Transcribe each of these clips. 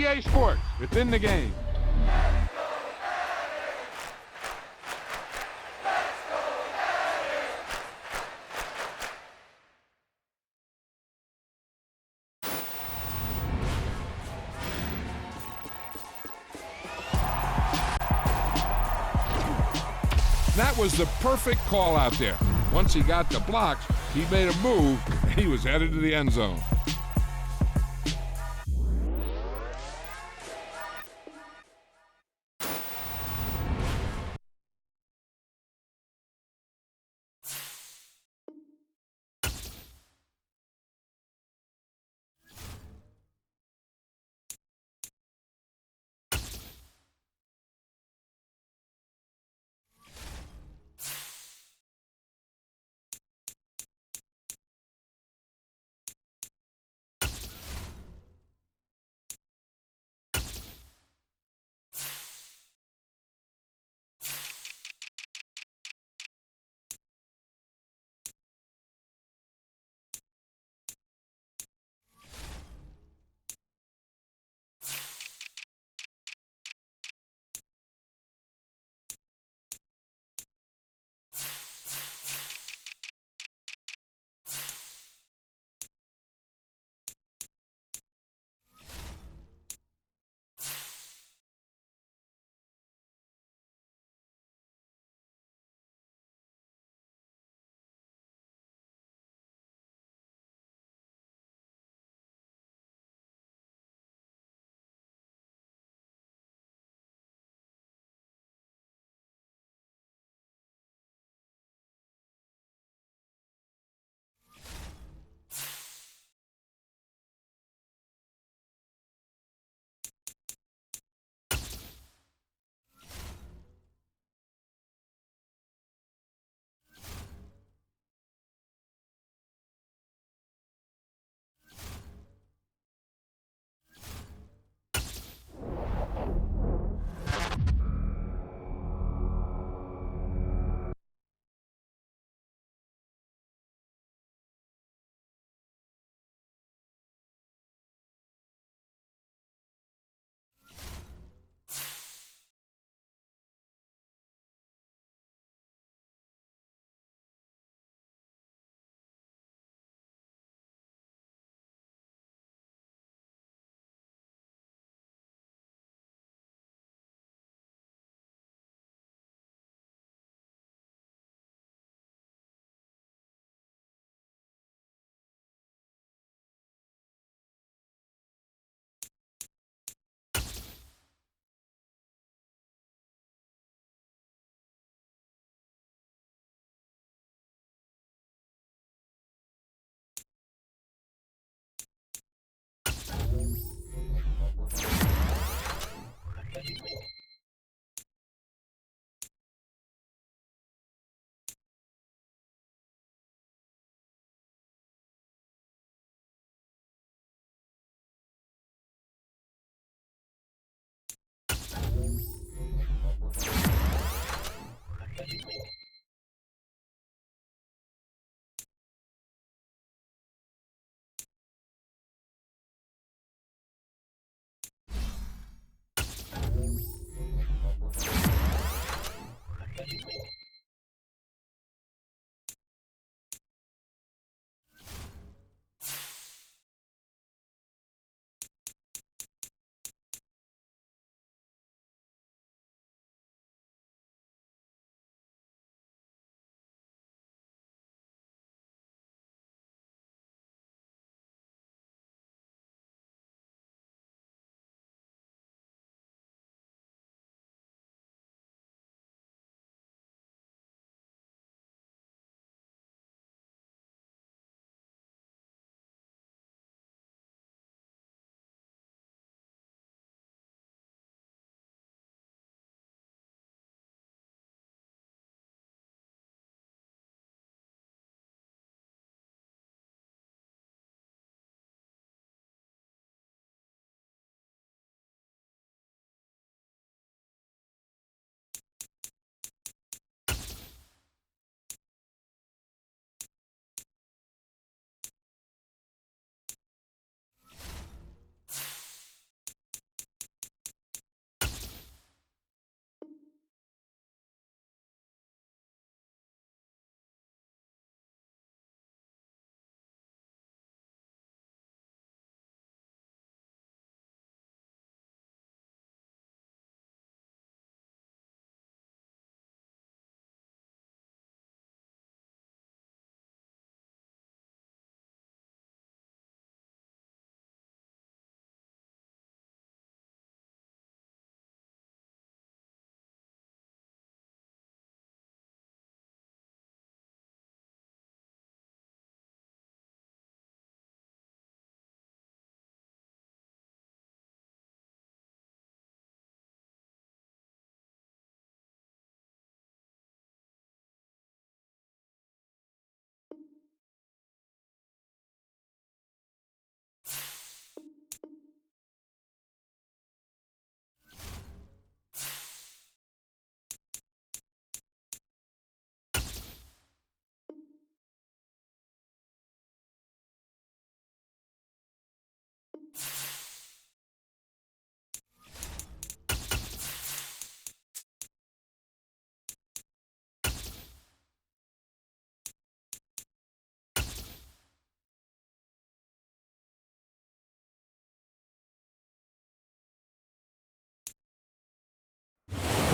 EA Sports. It's in the game. That was the perfect call out there. Once he got the blocks, he made a move, and he was headed to the end zone.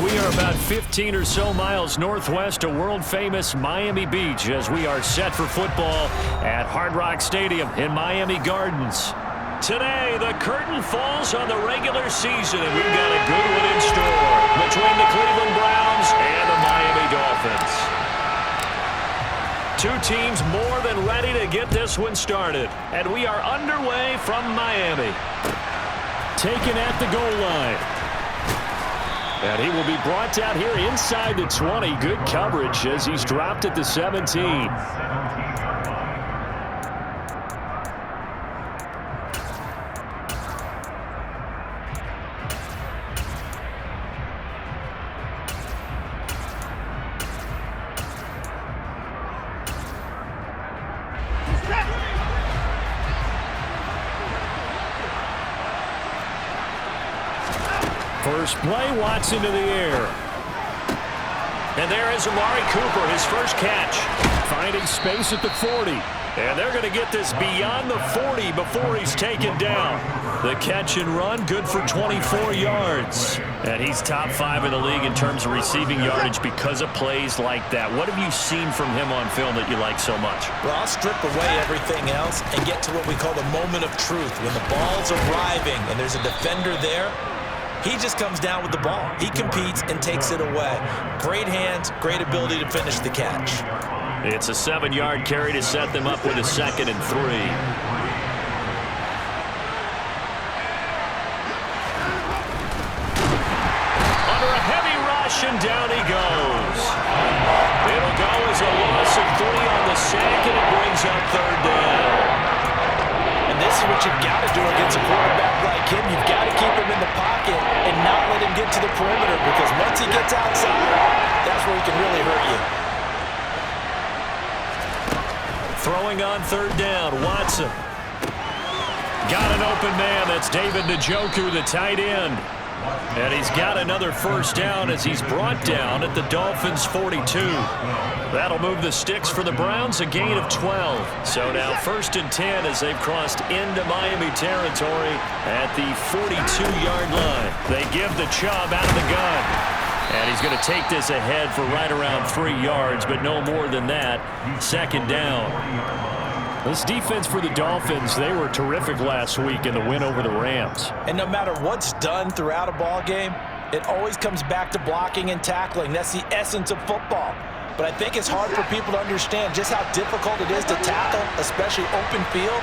We are about 15 or so miles northwest of world-famous Miami Beach as we are set for football at Hard Rock Stadium in Miami Gardens. Today, the curtain falls on the regular season, and we've got a good one in store between the Cleveland Browns and the Miami Dolphins. Two teams more than ready to get this one started, and we are underway from Miami. Taken at the goal line. And he will be brought down here inside the 20. Good coverage as he's dropped at the 17. First play, Watson to the air. And there is Amari Cooper, his first catch. Finding space at the 40. And they're going to get this beyond the 40 before he's taken down. The catch and run, good for 24 yards. And he's top 5 in the league in terms of receiving yardage because of plays like that. What have you seen from him on film that you like so much? Well, I'll strip away everything else and get to what we call the moment of truth. When the ball's arriving and there's a defender there, he just comes down with the ball. He competes and takes it away. Great hands, great ability to finish the catch. It's a 7-yard carry to set them up with a 2nd and 3. Under a heavy rush, and down he goes. It'll go as a loss of 3 on the sack, and it brings up 3rd down. And this is what you've got to do against a quarterback like him. You've got to keep him in the pocket and not let him get to the perimeter, because once he gets outside, that's where he can really hurt you. Throwing on 3rd down, Watson. Got an open man. That's David Njoku, the tight end. And he's got another first down as he's brought down at the Dolphins' 42. That'll move the sticks for the Browns, a gain of 12. So now 1st and 10 as they've crossed into Miami territory at the 42-yard line. They give the Chubb out of the gun. And he's going to take this ahead for right around 3 yards, but no more than that. 2nd down. This defense for the Dolphins, they were terrific last week in the win over the Rams. And no matter what's done throughout a ball game, it always comes back to blocking and tackling. That's the essence of football. But I think it's hard for people to understand just how difficult it is to tackle, especially open field.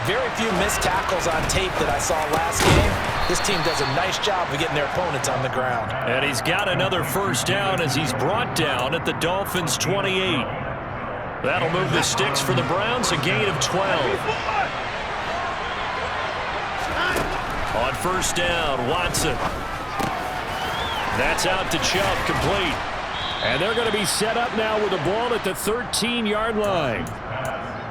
Very few missed tackles on tape that I saw last game. This team does a nice job of getting their opponents on the ground. And he's got another first down as he's brought down at the Dolphins' 28. That'll move the sticks for the Browns, a gain of 12. On 1st down, Watson. That's out to Chubb, complete. And they're going to be set up now with the ball at the 13-yard line.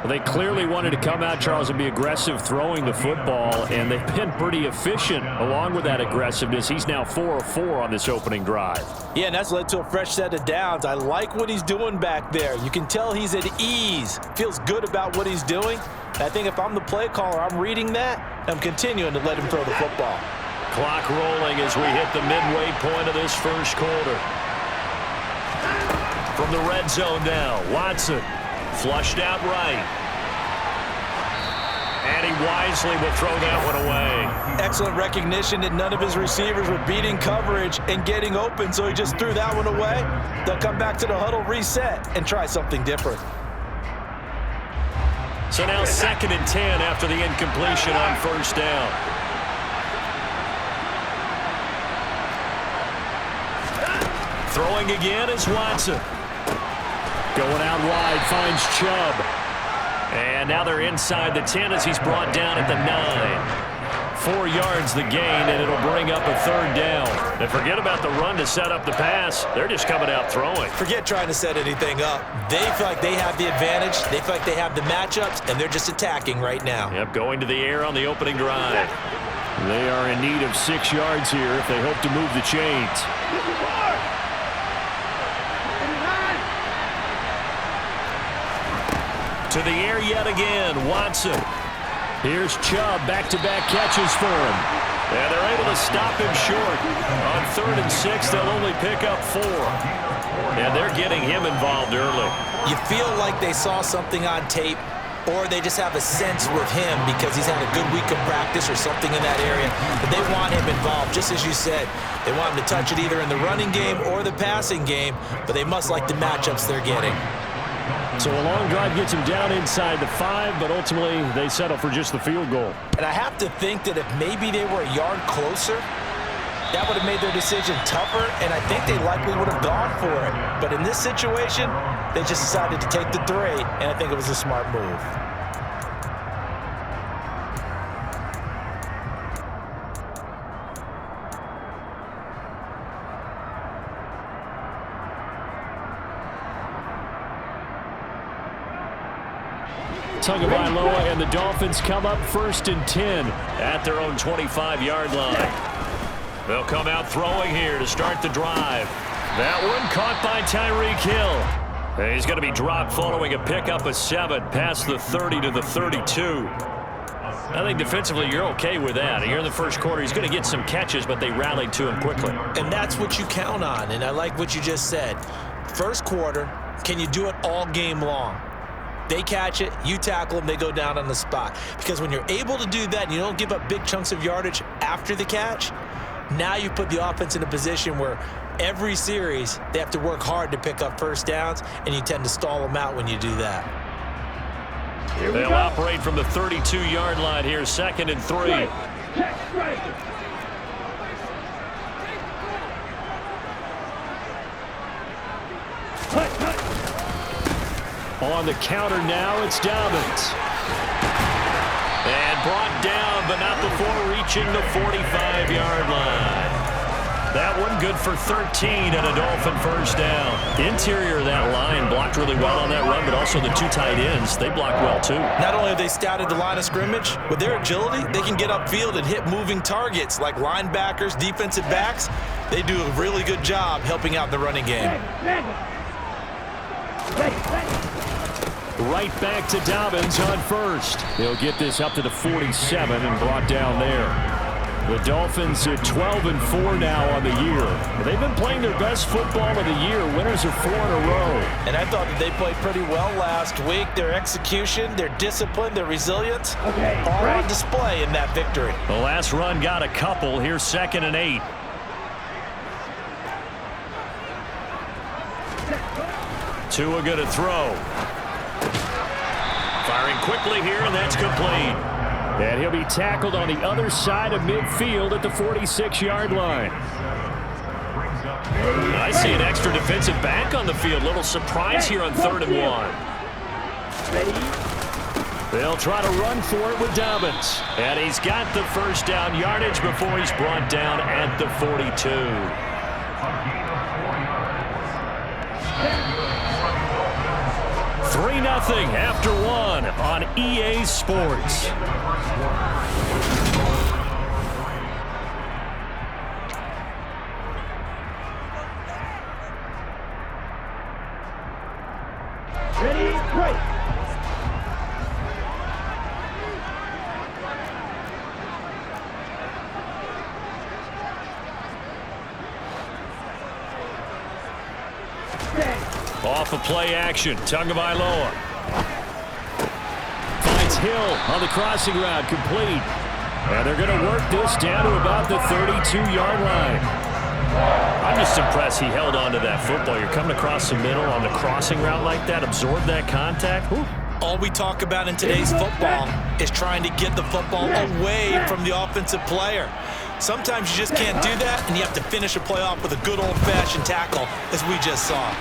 Well, they clearly wanted to come out, Charles, and be aggressive throwing the football, and they've been pretty efficient along with that aggressiveness. He's now 4 of 4 on this opening drive. Yeah, and that's led to a fresh set of downs. I like what he's doing back there. You can tell he's at ease, feels good about what he's doing. I think if I'm the play caller, I'm reading that, I'm continuing to let him throw the football. Clock rolling as we hit the midway point of this first quarter. From the red zone now, Watson. Flushed out right. And he wisely will throw that one away. Excellent recognition that none of his receivers were beating coverage and getting open, so he just threw that one away. They'll come back to the huddle, reset, and try something different. So now 2nd and 10 after the incompletion on 1st down. Throwing again is Watson. Going out wide, finds Chubb. And now they're inside the 10 as he's brought down at the 9. 4 yards the gain, and it'll bring up a 3rd down. And forget about the run to set up the pass. They're just coming out throwing. Forget trying to set anything up. They feel like they have the advantage. They feel like they have the matchups, and they're just attacking right now. Yep, going to the air on the opening drive. They are in need of 6 yards here if they hope to move the chains. To the air yet again, Watson. Here's Chubb, back-to-back catches for him. And they're able to stop him short. On 3rd and 6, they'll only pick up 4. And they're getting him involved early. You feel like they saw something on tape, or they just have a sense with him because he's had a good week of practice or something in that area. But they want him involved, just as you said. They want him to touch it either in the running game or the passing game, but they must like the matchups they're getting. So a long drive gets him down inside the 5, but ultimately they settle for just the field goal. And I have to think that if maybe they were a yard closer, that would have made their decision tougher, and I think they likely would have gone for it. But in this situation, they just decided to take the 3, and I think it was a smart move. Tagovailoa and the Dolphins come up 1st and 10 at their own 25-yard line. They'll come out throwing here to start the drive. That one caught by Tyreek Hill. He's going to be dropped following a pickup of 7 past the 30 to the 32. I think defensively you're okay with that. Here in the first quarter, he's going to get some catches, but they rallied to him quickly. And that's what you count on, and I like what you just said. First quarter, can you do it all game long? They catch it, you tackle them, they go down on the spot. Because when you're able to do that and you don't give up big chunks of yardage after the catch, now you put the offense in a position where every series they have to work hard to pick up first downs, and you tend to stall them out when you do that. They'll operate from the 32-yard line here, 2nd and 3. On the counter now, it's Dobbins. And brought down, but not before reaching the 45-yard line. That one good for 13 and a Dolphin first down. The interior of that line blocked really well on that run, but also the 2 tight ends, they blocked well too. Not only have they scouted the line of scrimmage, with their agility, they can get upfield and hit moving targets like linebackers, defensive backs. They do a really good job helping out the running game. Right back to Dobbins on 1st. They'll get this up to the 47 and brought down there. The Dolphins are 12-4 now on the year. They've been playing their best football of the year. Winners of 4 in a row. And I thought that they played pretty well last week. Their execution, their discipline, their resilience, all on display in that victory. The last run got a couple. Here's 2nd and 8. Tua going to throw. Firing quickly here, and that's complete. And he'll be tackled on the other side of midfield at the 46-yard line. I see an extra defensive back on the field. Little surprise here on 3rd and 1. They'll try to run for it with Dobbins. And he's got the first down yardage before he's brought down at the 42. 3-0 after 1 on EA Sports. Ready, break. Off of play action, Tagovailoa finds Hill on the crossing route, complete. And they're going to work this down to about the 32-yard line. I'm just impressed he held on to that football. You're coming across the middle on the crossing route like that, absorb that contact. Whew. All we talk about in today's football is trying to get the football away from the offensive player. Sometimes you just can't do that, and you have to finish a play off with a good old-fashioned tackle, as we just saw.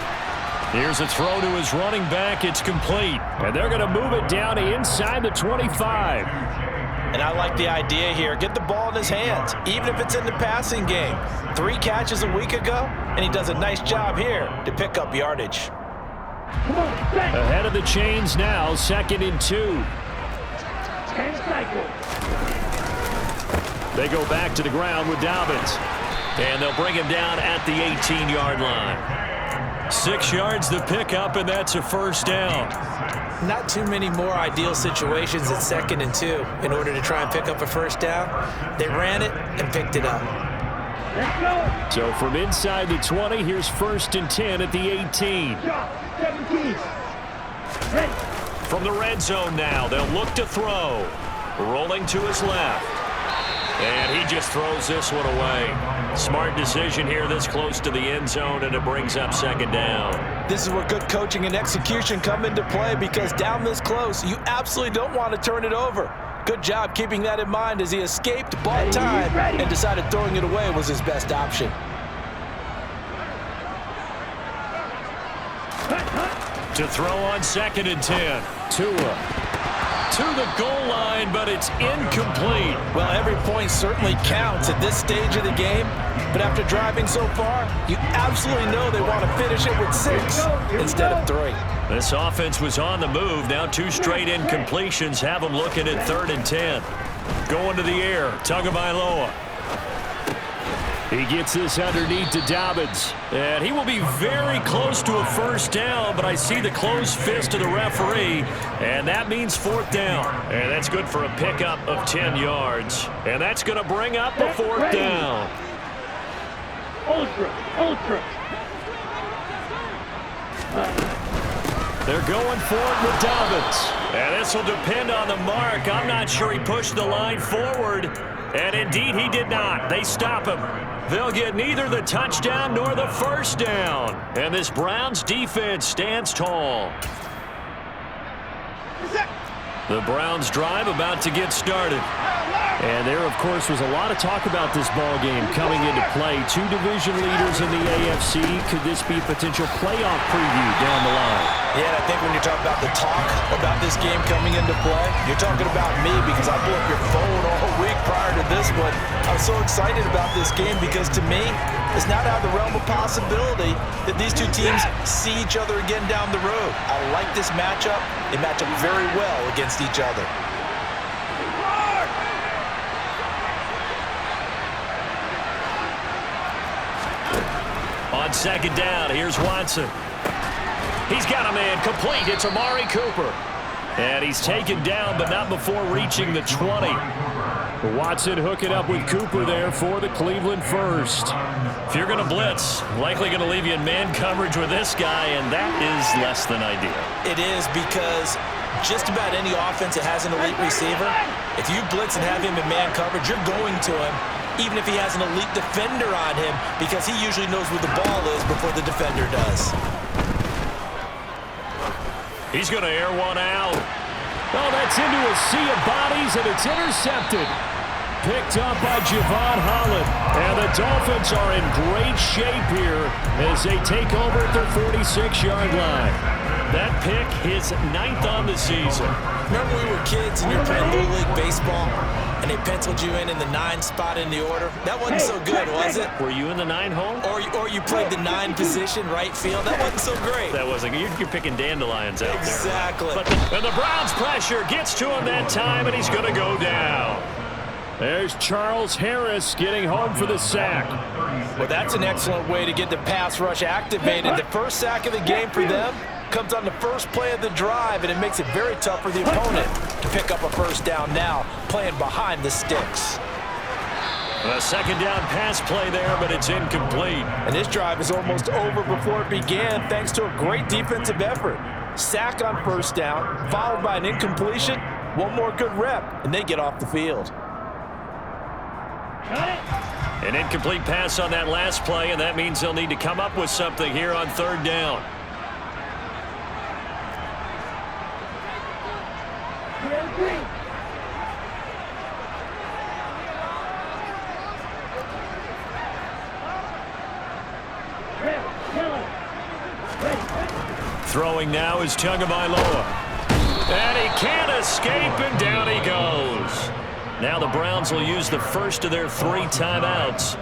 Here's a throw to his running back. It's complete. And they're going to move it down to inside the 25. And I like the idea here. Get the ball in his hands, even if it's in the passing game. 3 catches a week ago, and he does a nice job here to pick up yardage. Ahead of the chains now, 2nd and 2. 10 cycles. They go back to the ground with Dobbins. And they'll bring him down at the 18-yard line. 6 yards the pickup, and that's a first down. not too many more ideal situations at 2nd and 2 in order to try and pick up a first down. They ran it and picked it up. Let's go. So from inside the 20, here's 1st and 10 at the 18. 17. Ready. From the red zone now, they'll look to throw. Rolling to his left. And he just throws this one away. Smart decision here this close to the end zone, and it brings up 2nd down. This is where good coaching and execution come into play, because down this close, you absolutely don't want to turn it over. Good job keeping that in mind as he escaped, bought time, and decided throwing it away was his best option. To throw on 2nd and 10. Tua to the goal line, but it's incomplete. Well, every point certainly counts at this stage of the game, but after driving so far, you absolutely know they want to finish it with 6 instead of 3. This offense was on the move. Now 2 straight incompletions have them looking at 3rd and 10. Going to the air, Tagovailoa. He gets this underneath to Dobbins. And he will be very close to a first down, but I see the closed fist of the referee, and that means 4th down. And that's good for a pickup of 10 yards. And that's going to bring up a 4th down. Ultra. They're going for it with Dobbins. And this will depend on the mark. I'm not sure he pushed the line forward. And indeed he did not. They stop him. They'll get neither the touchdown nor the first down. And this Browns defense stands tall. The Browns drive about to get started. And there, of course, was a lot of talk about this ball game coming into play. 2 division leaders in the AFC. Could this be a potential playoff preview down the line? Yeah, I think when you're talking about the talk about this game coming into play, you're talking about me, because I blew up your phone all week prior to this one. I was so excited about this game because, to me, it's not out of the realm of possibility that these 2 teams see each other again down the road. I like this matchup. They match up very well against each other. On 2nd down, here's Watson. He's got a man complete. It's Amari Cooper. And he's taken down, but not before reaching the 20. Watson hooking up with Cooper there for the Cleveland first. If you're going to blitz, likely going to leave you in man coverage with this guy, and that is less than ideal. It is, because just about any offense that has an elite receiver, if you blitz and have him in man coverage, you're going to him, even if he has an elite defender on him, because he usually knows where the ball is before the defender does. He's going to air one out. Oh, that's into a sea of bodies, and it's intercepted. Picked up by Javon Holland. And the Dolphins are in great shape here as they take over at their 46-yard line. That pick, his 9th on the season. Remember we were kids and you're playing Little League Baseball, and they penciled you in the 9 spot in the order? That wasn't so good, was it? Were you in the 9 hole? Or you played the 9 position, right field? That wasn't so great. That wasn't. You're picking dandelions out exactly. there. Exactly. And the Browns pressure gets to him that time, and he's going to go down. There's Charles Harris getting home for the sack. Well, that's an excellent way to get the pass rush activated. The first sack of the game for them comes on the first play of the drive, and it makes it very tough for the opponent to pick up a first down now, playing behind the sticks. A 2nd down pass play there, but it's incomplete. And this drive is almost over before it began, thanks to a great defensive effort. Sack on first down, followed by an incompletion, one more good rep, and they get off the field. An incomplete pass on that last play, and that means they'll need to come up with something here on 3rd down. Throwing now is Tagovailoa. And he can't escape, and down he goes. Now the Browns will use the first of their 3 timeouts.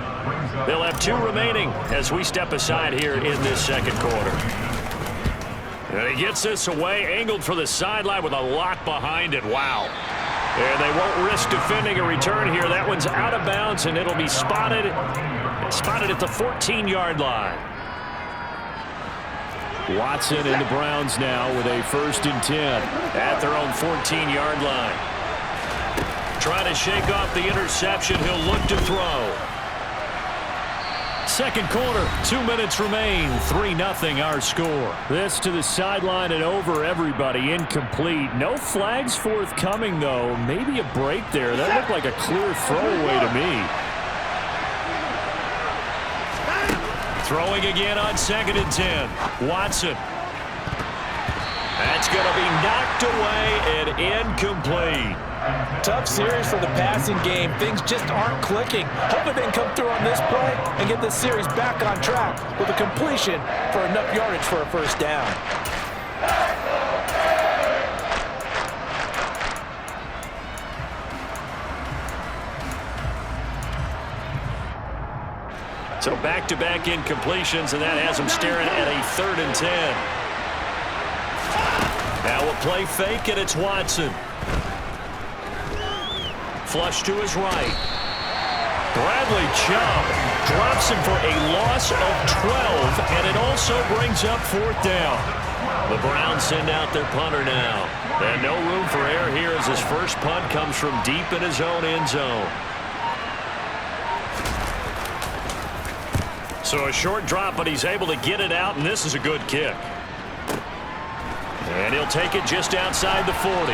They'll have 2 remaining as we step aside here in this 2nd quarter. And he gets this away, angled for the sideline with a lock behind it. Wow. And they won't risk defending a return here. That one's out of bounds, and it'll be spotted at the 14-yard line. Watson and the Browns now with a 1st and 10 at their own 14-yard line. Trying to shake off the interception. He'll look to throw. Second quarter, 2 minutes remain. 3-0 our score. This to the sideline and over everybody. Incomplete. No flags forthcoming, though. Maybe a break there. That looked like a clear throwaway to me. Throwing again on 2nd and 10. Watson. That's going to be knocked away and incomplete. Tough series for the passing game. Things just aren't clicking. Hoping they can come through on this play and get this series back on track with a completion for enough yardage for a 1st down. So back-to-back incompletions, and that has him staring at a 3rd and 10. Now a play fake, and it's Watson. Flush to his right. Bradley Chubb drops him for a loss of 12, and it also brings up 4th down. The Browns send out their punter now. And no room for error here as his first punt comes from deep in his own end zone. So a short drop, but he's able to get it out, and this is a good kick. And he'll take it just outside the 40.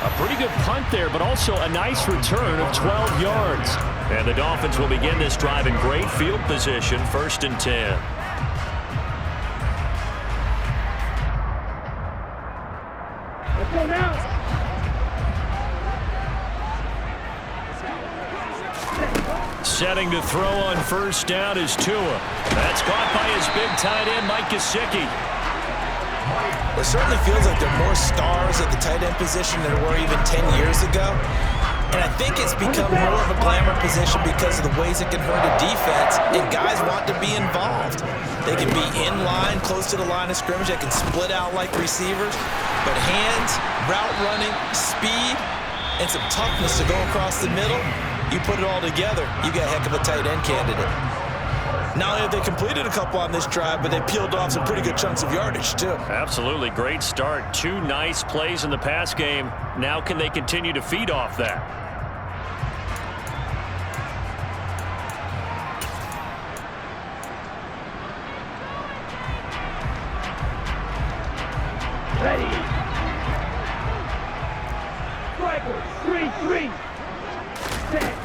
A pretty good punt there, but also a nice return of 12 yards. And the Dolphins will begin this drive in great field position, 1st and 10. Let's go now. Setting to throw on 1st down is Tua. That's caught by his big tight end, Mike Gesicki. It certainly feels like there are more stars at the tight end position than there were even 10 years ago. And I think it's become more of a glamour position because of the ways it can hurt a defense, and guys want to be involved. They can be in line, close to the line of scrimmage. They can split out like receivers. But hands, route running, speed, and some toughness to go across the middle, you put it all together, you got a heck of a tight end candidate. Not only have they completed a couple on this drive, but they peeled off some pretty good chunks of yardage, too. Absolutely. Great start. 2 nice plays in the pass game. Now can they continue to feed off that? Ready. Strikers, 3-3. Set.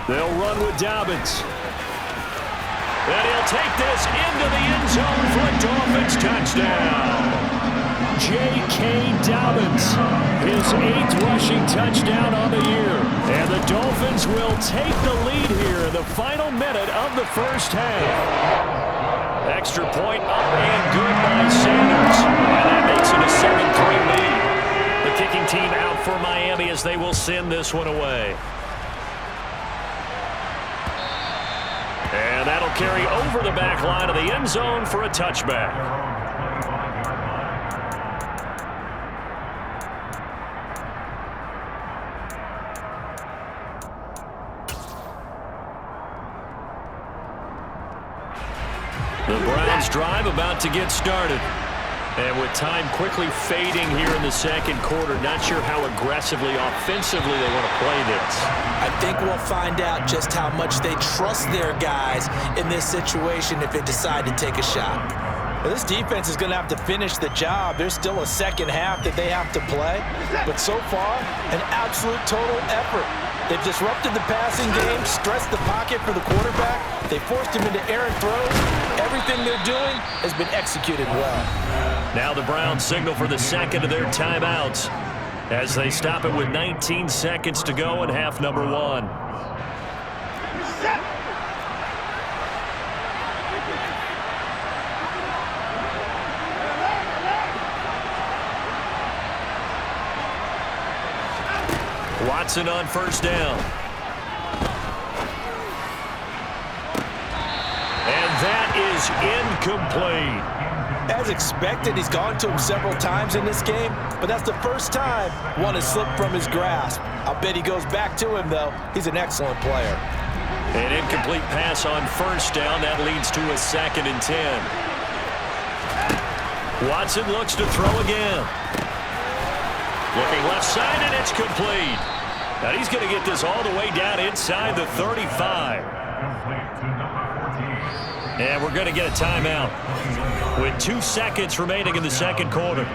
They'll run with Dobbins. And he'll take this into the end zone for a Dolphins touchdown. J.K. Dobbins, his 8th rushing touchdown on the year. And the Dolphins will take the lead here in the final minute of the 1st half. Extra point up and good by Sanders. And that makes it a 7-3 lead. The kicking team out for Miami as they will send this one away. And that'll carry over the back line of the end zone for a touchback. The Browns drive about to get started. And with time quickly fading here in the 2nd quarter, not sure how aggressively, offensively they want to play this. I think we'll find out just how much they trust their guys in this situation if they decide to take a shot. Well, this defense is going to have to finish the job. There's still a 2nd half that they have to play. But so far, an absolute total effort. They've disrupted the passing game, stressed the pocket for the quarterback. They forced him into errant throws. Everything they're doing has been executed well. Now the Browns signal for the 2nd of their timeouts as they stop it with 19 seconds to go in half number 1. Watson on 1st down. And that is incomplete. As expected, he's gone to him several times in this game, but that's the first time one has slipped from his grasp. I'll bet he goes back to him, though. He's an excellent player. An incomplete pass on 1st down. That leads to a 2nd and 10. Watson looks to throw again. Looking left side, and it's complete. And he's going to get this all the way down inside the 35. And we're going to get a timeout with 2 seconds remaining in the second quarter.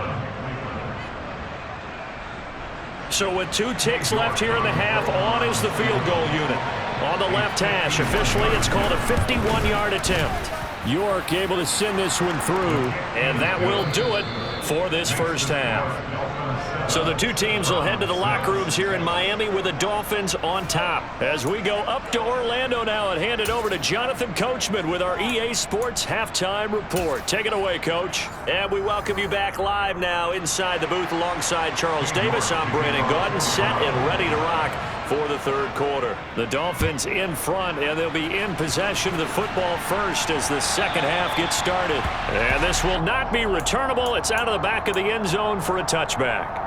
So with 2 ticks left here in the half, on is the field goal unit. On the left hash, officially it's called a 51-yard attempt. York able to send this one through, and that will do it for this first half. So the 2 teams will head to the locker rooms here in Miami with the Dolphins on top. As we go up to Orlando now and hand it over to Jonathan Coachman with our EA Sports Halftime Report. Take it away, Coach. And we welcome you back live now inside the booth alongside Charles Davis. I'm Brandon Gaudin, set and ready to rock for the third quarter. The Dolphins in front, and they'll be in possession of the football first as the second half gets started. And this will not be returnable. It's out of the back of the end zone for a touchback.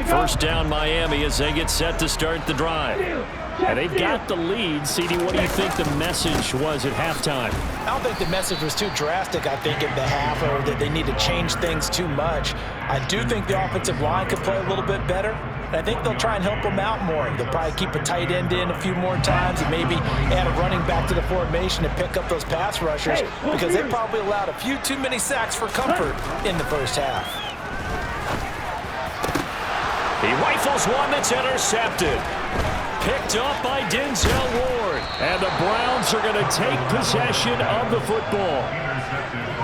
First down Miami as they get set to start the drive. And they've got the lead. CD, what do you think the message was at halftime? I don't think the message was too drastic, I think, at the half, or that they need to change things too much. I do think the offensive line could play a little bit better. And I think they'll try and help them out more. They'll probably keep a tight end in a few more times and maybe add a running back to the formation and pick up those pass rushers because they probably allowed a few too many sacks for comfort in the first half. He rifles one that's intercepted. Picked up by Denzel Ward. And the Browns are going to take possession of the football.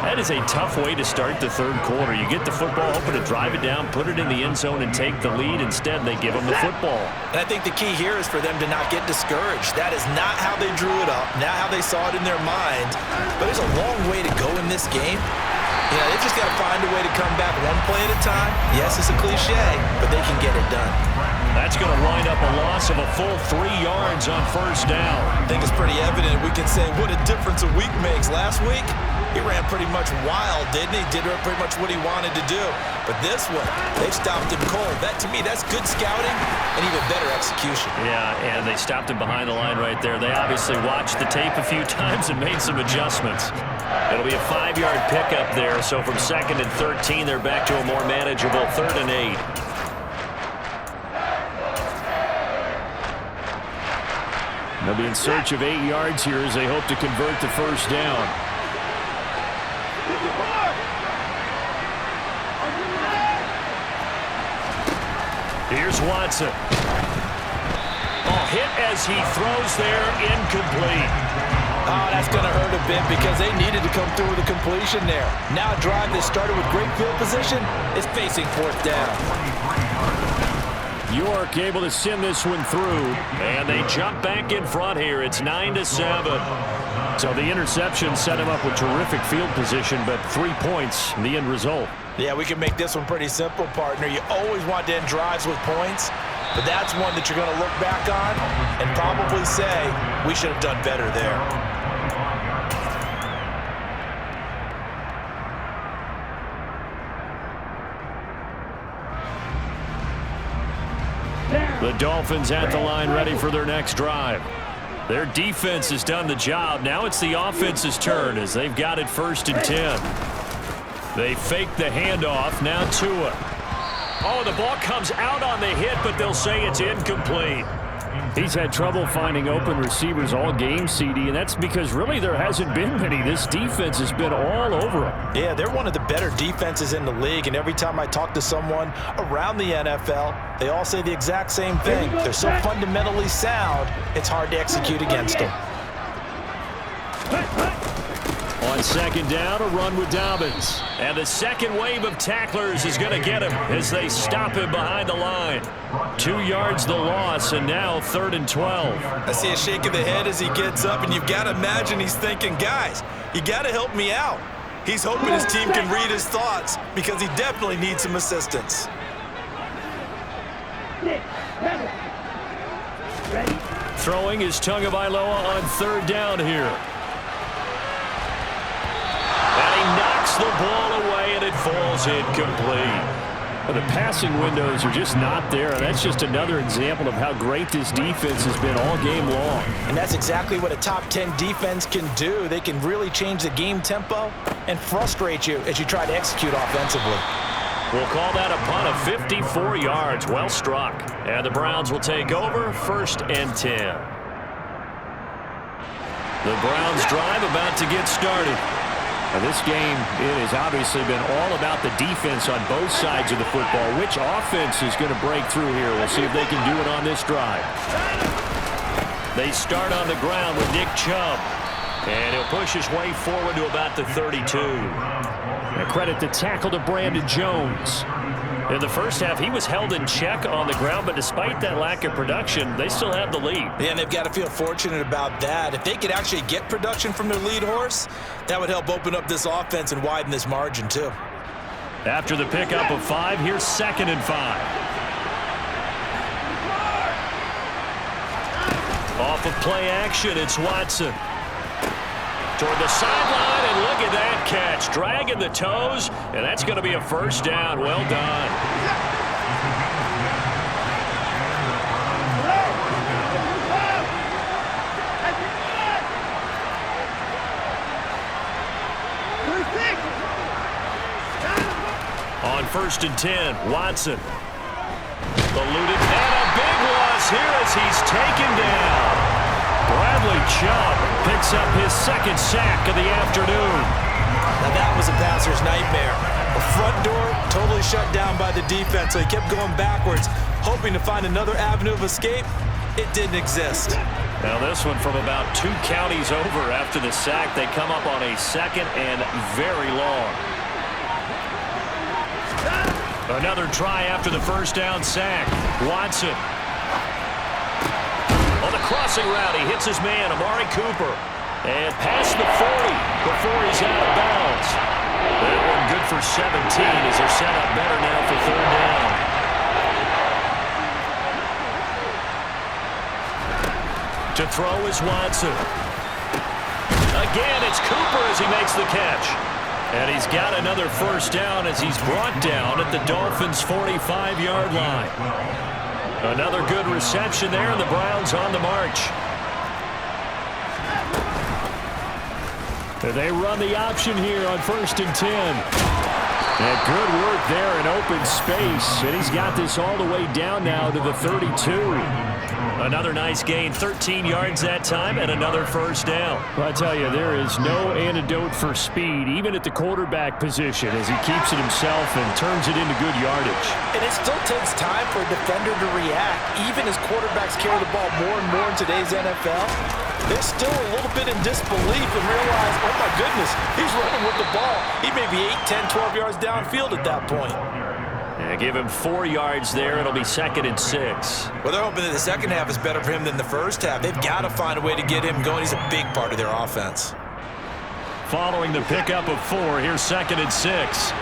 That is a tough way to start the third quarter. You get the football, hoping to drive it down, put it in the end zone, and take the lead. Instead, they give them the football. And I think the key here is for them to not get discouraged. That is not how they drew it up, not how they saw it in their mind. But there's a long way to go in this game. You know, they've just got to find a way to come back one play at a time. Yes, it's a cliche, but they can get it done. That's going to wind up a loss of a full 3 yards on first down. I think it's pretty evident. We can say what a difference a week makes. Last week, he ran pretty much wild, didn't he? Did pretty much what he wanted to do. But this one, they've stopped him cold. That, to me, that's good scouting and even better execution. Yeah, and they stopped him behind the line right there. They obviously watched the tape a few times and made some adjustments. It'll be a 5-yard pickup there. So from 2nd and 13, they're back to a more manageable 3rd and 8. They'll be in search of 8 yards here as they hope to convert the first down. Here's Watson. Oh, hit as he throws there, incomplete. Oh, that's going to hurt a bit because they needed to come through with a completion there. Now a drive that started with great field position is facing 4th down. York able to send this one through, and they jump back in front here. It's 9-7. So the interception set him up with terrific field position, but 3 points in the end result. Yeah, we can make this one pretty simple, partner. You always want to end drives with points, but that's one that you're going to look back on and probably say, we should have done better there. The Dolphins at the line ready for their next drive. Their defense has done the job. Now it's the offense's turn as they've got it 1st and 10. They fake the handoff. Now Tua. Oh, the ball comes out on the hit, but they'll say it's incomplete. He's had trouble finding open receivers all game, CD, and that's because really there hasn't been many. This defense has been all over him. Yeah, they're one of the better defenses in the league, and every time I talk to someone around the NFL, they all say the exact same thing. They're so fundamentally sound, it's hard to execute against them. On 2nd down, a run with Dobbins. And the second wave of tacklers is going to get him as they stop him behind the line. 2 yards the loss, and now 3rd and 12. I see a shake of the head as he gets up, and you've got to imagine he's thinking, guys, you got to help me out. He's hoping his team can read his thoughts because he definitely needs some assistance. 6, 7. Ready? Throwing is Tagovailoa on 3rd down here. And he knocks the ball away, and it falls incomplete. Well, the passing windows are just not there, and that's just another example of how great this defense has been all game long. And that's exactly what a top 10 defense can do. They can really change the game tempo and frustrate you as you try to execute offensively. We'll call that a punt of 54 yards. Well struck. And the Browns will take over, 1st and 10. The Browns drive about to get started. Now this game, it has obviously been all about the defense on both sides of the football. Which offense is going to break through here? We'll see if they can do it on this drive. They start on the ground with Nick Chubb. And he'll push his way forward to about the 32. And credit the tackle to Brandon Jones. In the first half, he was held in check on the ground, but despite that lack of production, they still have the lead. Yeah, and they've got to feel fortunate about that. If they could actually get production from their lead horse, that would help open up this offense and widen this margin, too. After the pickup of 5, here's 2nd and 5. Off of play action, it's Watson. Toward the sideline, and look at that catch. Dragging the toes, and that's going to be a 1st down. Well done. On 1st and 10, Watson. Eluded, and a big loss here as he's taken down. Bradley Chubb picks up his 2nd sack of the afternoon. Now that was a passer's nightmare. The front door totally shut down by the defense, so he kept going backwards, hoping to find another avenue of escape. It didn't exist. Now this one from about 2 counties over after the sack. They come up on a 2nd and very long. Another try after the 1st down sack. Watson. On the crossing route, he hits his man, Amari Cooper. And past the 40 before he's out of bounds. That one good for 17 as they're set up better now for 3rd down. To throw is Watson. Again, it's Cooper as he makes the catch. And he's got another 1st down as he's brought down at the Dolphins' 45-yard line. Another good reception there, and the Browns on the march. They run the option here on 1st and 10. And good work there in open space. And he's got this all the way down now to the 32. Another nice gain, 13 yards that time, and another 1st down. Well, I tell you, there is no antidote for speed, even at the quarterback position, as he keeps it himself and turns it into good yardage. And it still takes time for a defender to react. Even as quarterbacks carry the ball more and more in today's NFL, they're still a little bit in disbelief and realize, oh my goodness, he's running with the ball. He may be 8, 10, 12 yards downfield at that point. Yeah, give him 4 yards there. It'll be 2nd and 6. Well, they're hoping that the second half is better for him than the first half. They've got to find a way to get him going. He's a big part of their offense. Following the pickup of 4, here's 2nd and 6.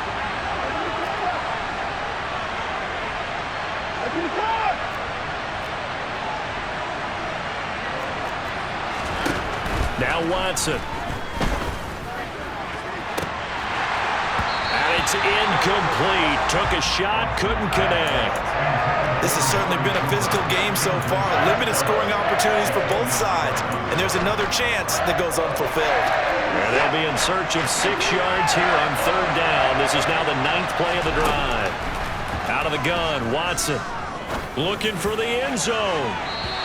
Now Watson. And it's incomplete. Took a shot, couldn't connect. This has certainly been a physical game so far. Limited scoring opportunities for both sides. And there's another chance that goes unfulfilled. And they'll be in search of 6 yards here on 3rd down. This is now the 9th play of the drive. Out of the gun, Watson looking for the end zone.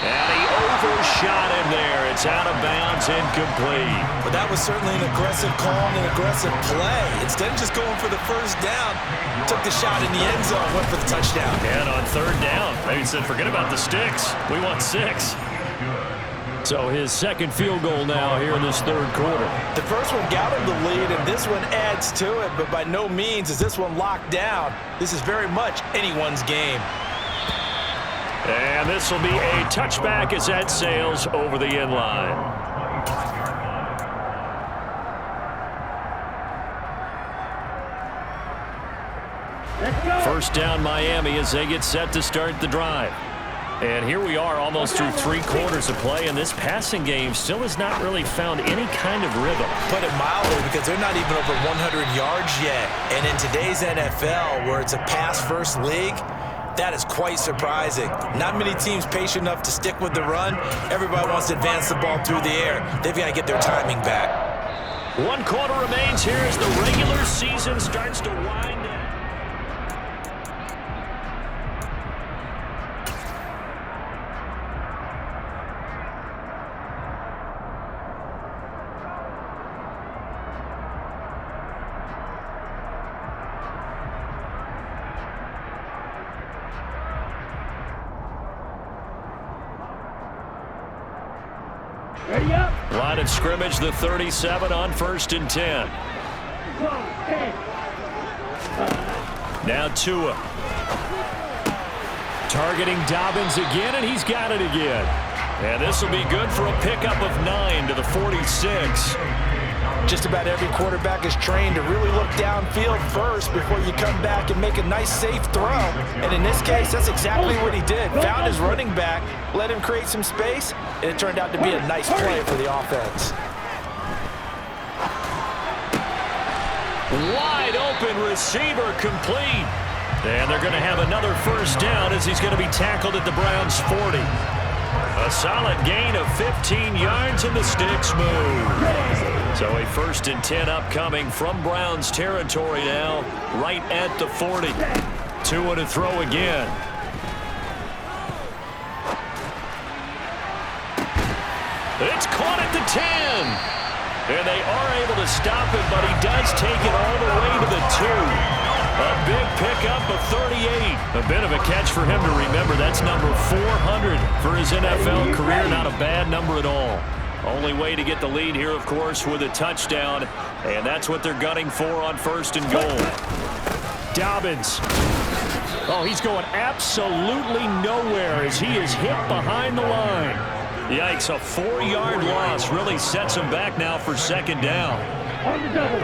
And he overshot him there. It's out of bounds, incomplete. But that was certainly an aggressive call and an aggressive play. Instead of just going for the 1st down, took the shot in the end zone, went for the touchdown. And on 3rd down, maybe said, forget about the sticks. We want 6. So his 2nd field goal now here in this 3rd quarter. The first one got him the lead, and this one adds to it, but by no means is this one locked down. This is very much anyone's game. And this will be a touchback as that sails over the end line. Let's go. 1st down Miami as they get set to start the drive. And here we are almost through 3 quarters of play, and this passing game still has not really found any kind of rhythm. Put it mildly, because they're not even over 100 yards yet. And in today's NFL, where it's a pass-first league, that is quite surprising. Not many teams patient enough to stick with the run. Everybody wants to advance the ball through the air. They've got to get their timing back. 1 quarter remains here as the regular season starts to wind down. Ready up. Line of scrimmage, the 37 on 1st and 10. Now Tua. Targeting Dobbins again, and he's got it again. And this will be good for a pickup of 9 to the 46. Just about every quarterback is trained to really look downfield first before you come back and make a nice, safe throw. And in this case, that's exactly what he did. Found his running back, let him create some space, and it turned out to be a nice play for the offense. Wide open receiver complete. And they're going to have another first down as he's going to be tackled at the Browns' 40. A solid gain of 15 yards and the sticks move. So a 1st and 10 upcoming from Browns territory now, right at the 40. Tua to throw again. It's caught at the 10. And they are able to stop it, but he does take it all the way to the 2. A big pickup of 38. A bit of a catch for him to remember. That's number 400 for his NFL career. Not a bad number at all. Only way to get the lead here, of course, with a touchdown. And that's what they're gunning for on 1st and goal. Dobbins. Oh, he's going absolutely nowhere as he is hit behind the line. Yikes, a 4-yard loss really sets him back now for 2nd down. On the double.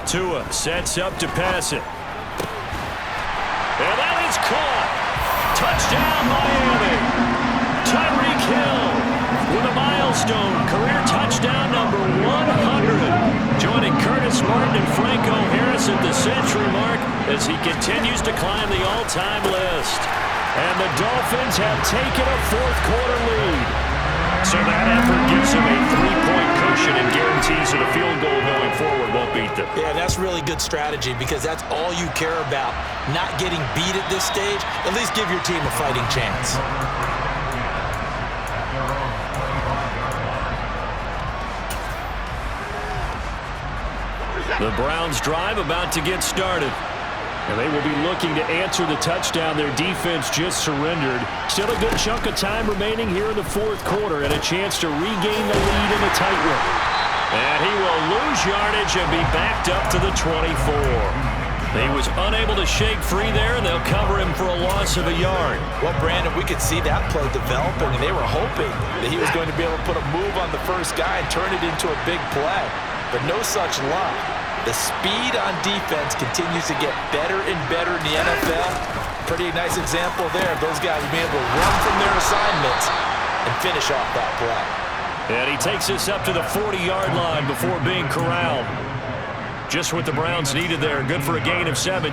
Tua sets up to pass it. And that is caught. Touchdown, Miami. Tyreek Hill with a milestone career touchdown number 100. Joining Curtis Martin and Franco Harris at the century mark as he continues to climb the all-time list. And the Dolphins have taken a 4th quarter lead. So that effort gives him a 3-point cushion and guarantees that a field goal going forward won't beat them. Yeah, that's really good strategy because that's all you care about. Not getting beat at this stage. At least give your team a fighting chance. The Browns drive about to get started. And they will be looking to answer the touchdown their defense just surrendered. Still a good chunk of time remaining here in the 4th quarter and a chance to regain the lead in a tight one. And he will lose yardage and be backed up to the 24. He was unable to shake free there, and they'll cover him for a loss of a yard. Well, Brandon, we could see that play developing, and they were hoping that he was going to be able to put a move on the first guy and turn it into a big play. But no such luck. The speed on defense continues to get better and better in the NFL. Pretty nice example there of those guys being able to run from their assignments and finish off that play. And he takes this up to the 40-yard line before being corralled. Just what the Browns needed there. Good for a gain of 17.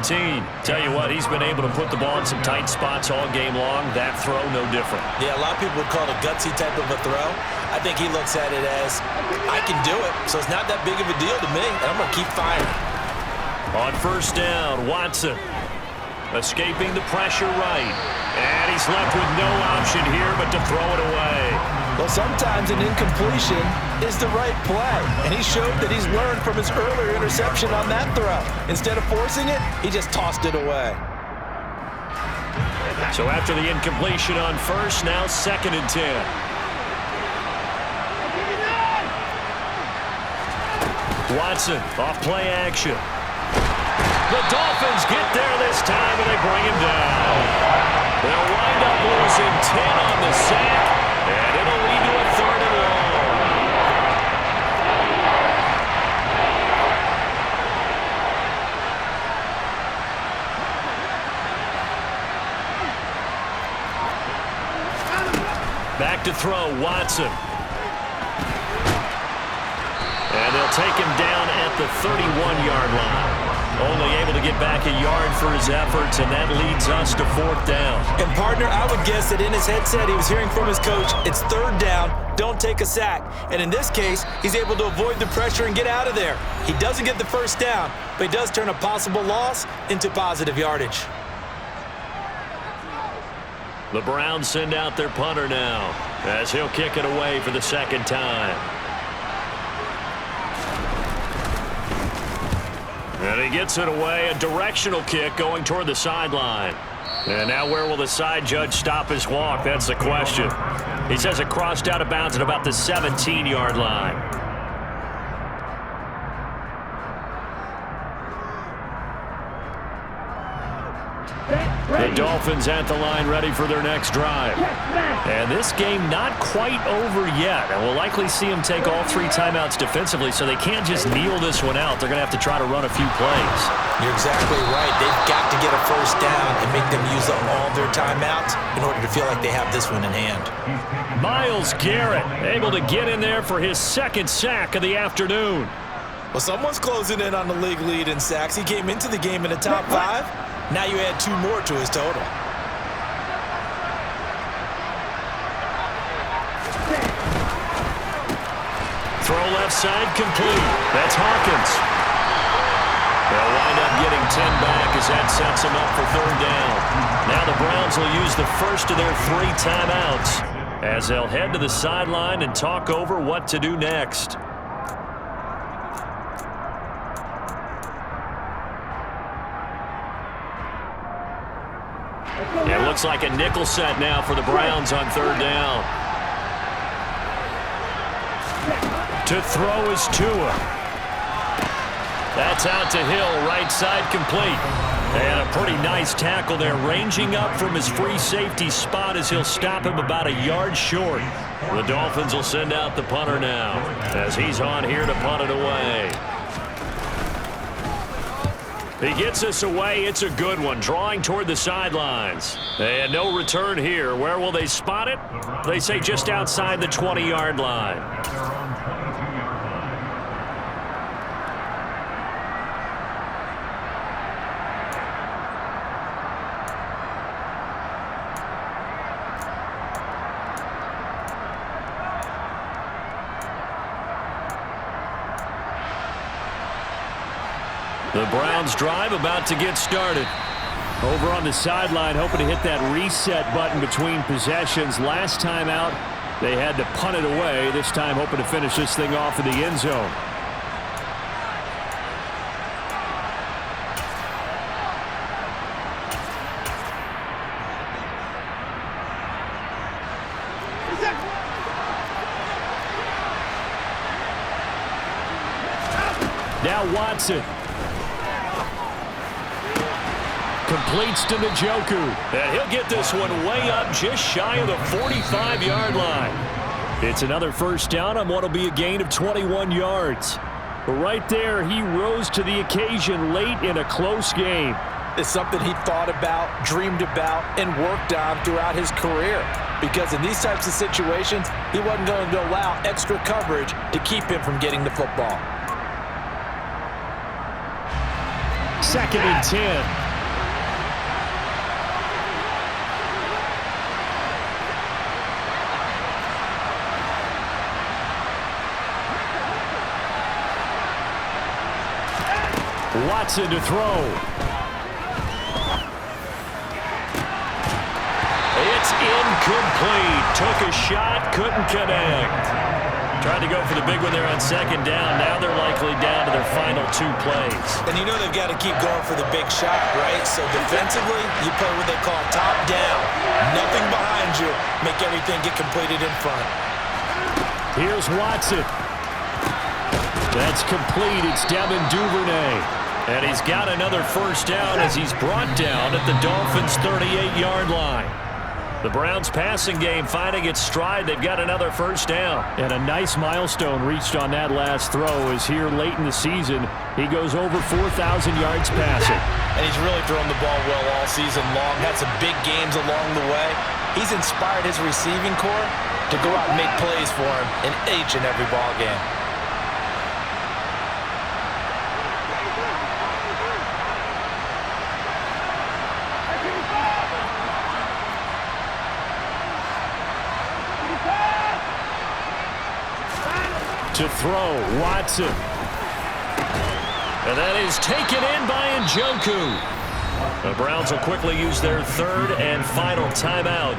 Tell you what, he's been able to put the ball in some tight spots all game long. That throw, no different. Yeah, a lot of people would call it a gutsy type of a throw. I think he looks at it as, I can do it, so it's not that big of a deal to me, and I'm going to keep firing. On 1st down, Watson escaping the pressure right. And he's left with no option here but to throw it away. Well, sometimes an incompletion is the right play, and he showed that he's learned from his earlier interception on that throw. Instead of forcing it, he just tossed it away. So after the incompletion on 1st, now 2nd and 10. Watson off play action. The Dolphins get there this time, and they bring him down. They'll wind up losing 10 on the sack, and it'll lead to a 3rd and long. Back to throw, Watson. And they'll take him down at the 31-yard line. Only able to get back a yard for his efforts, and that leads us to 4th down. And, partner, I would guess that in his headset he was hearing from his coach, it's 3rd down, don't take a sack. And in this case, he's able to avoid the pressure and get out of there. He doesn't get the 1st down, but he does turn a possible loss into positive yardage. The Browns send out their punter now, as he'll kick it away for the 2nd time. And he gets it away, a directional kick going toward the sideline. And now where will the side judge stop his walk? That's the question. He says it crossed out of bounds at about the 17-yard line. The Dolphins at the line ready for their next drive. And this game not quite over yet. And we'll likely see them take all 3 timeouts defensively, so they can't just kneel this one out. They're going to have to try to run a few plays. You're exactly right. They've got to get a 1st down and make them use up all their timeouts in order to feel like they have this one in hand. Myles Garrett able to get in there for his 2nd sack of the afternoon. Well, someone's closing in on the league lead in sacks. He came into the game in the top 5. Now you add 2 more to his total. Throw left side complete. That's Hawkins. They'll wind up getting 10 back as that sets them up for 3rd down. Now the Browns will use the first of their 3 timeouts as they'll head to the sideline and talk over what to do next. It looks like a nickel set now for the Browns on 3rd down. To throw is Tua. That's out to Hill, right side complete. And a pretty nice tackle there, ranging up from his free safety spot as he'll stop him about a yard short. The Dolphins will send out the punter now as he's on here to punt it away. He gets us away. It's a good one, drawing toward the sidelines. And no return here. Where will they spot it? They say just outside the 20-yard line. The Browns drive about to get started. Over on the sideline, hoping to hit that reset button between possessions. Last time out, they had to punt it away. This time, hoping to finish this thing off in the end zone. Now Watson. Completes to Njoku. And he'll get this one way up just shy of the 45-yard line. It's another 1st down on what will be a gain of 21 yards. But right there, he rose to the occasion late in a close game. It's something he thought about, dreamed about, and worked on throughout his career. Because in these types of situations, he wasn't going to allow extra coverage to keep him from getting the football. 2nd and 10. Watson to throw. It's incomplete. Took a shot, couldn't connect. Tried to go for the big one there on 2nd down. Now they're likely down to their final 2 plays. And you know they've got to keep going for the big shot, right? So defensively, you play what they call top down. Nothing behind you. Make everything get completed in front. Here's Watson. That's complete. It's Devin Duvernay. And he's got another 1st down as he's brought down at the Dolphins' 38-yard line. The Browns' passing game finding its stride. They've got another 1st down. And a nice milestone reached on that last throw as here late in the season, he goes over 4,000 yards passing. And he's really thrown the ball well all season long. Had some big games along the way. he's inspired his receiving corps to go out and make plays for him in each and every ball game. To throw, Watson. And that is taken in by Njoku. The Browns will quickly use their third and final timeout,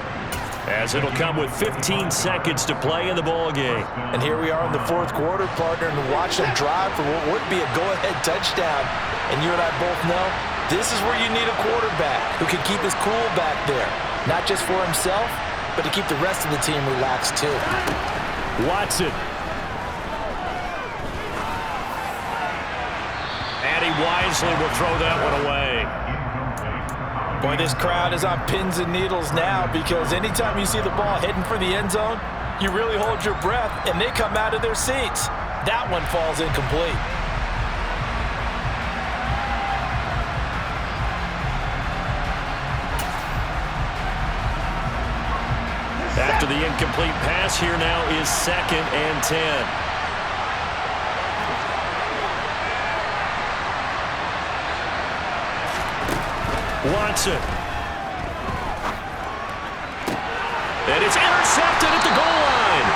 as it'll come with 15 seconds to play in the ball game. And here we are in the fourth quarter, partner, and watch them drive for what would be a go-ahead touchdown. And you and I both know this is where you need a quarterback who can keep his cool back there, not just for himself, but to keep the rest of the team relaxed too. Watson. And he wisely will throw that one away. Boy, this crowd is on pins and needles now, because anytime you see the ball heading for the end zone, you really hold your breath, and they come out of their seats. That one falls incomplete. After the incomplete pass, here now is 2nd and 10. Watson. And it's intercepted at the goal line.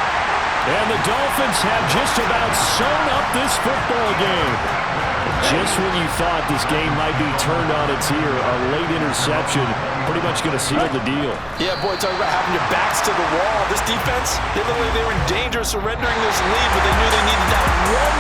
And the Dolphins have just about sewn up this football game. Just when you thought this game might be turned on its ear, a late interception pretty much going to seal the deal. Yeah, boy, talk about having your backs to the wall. This defense, they were in danger of surrendering this lead, but they knew they needed that one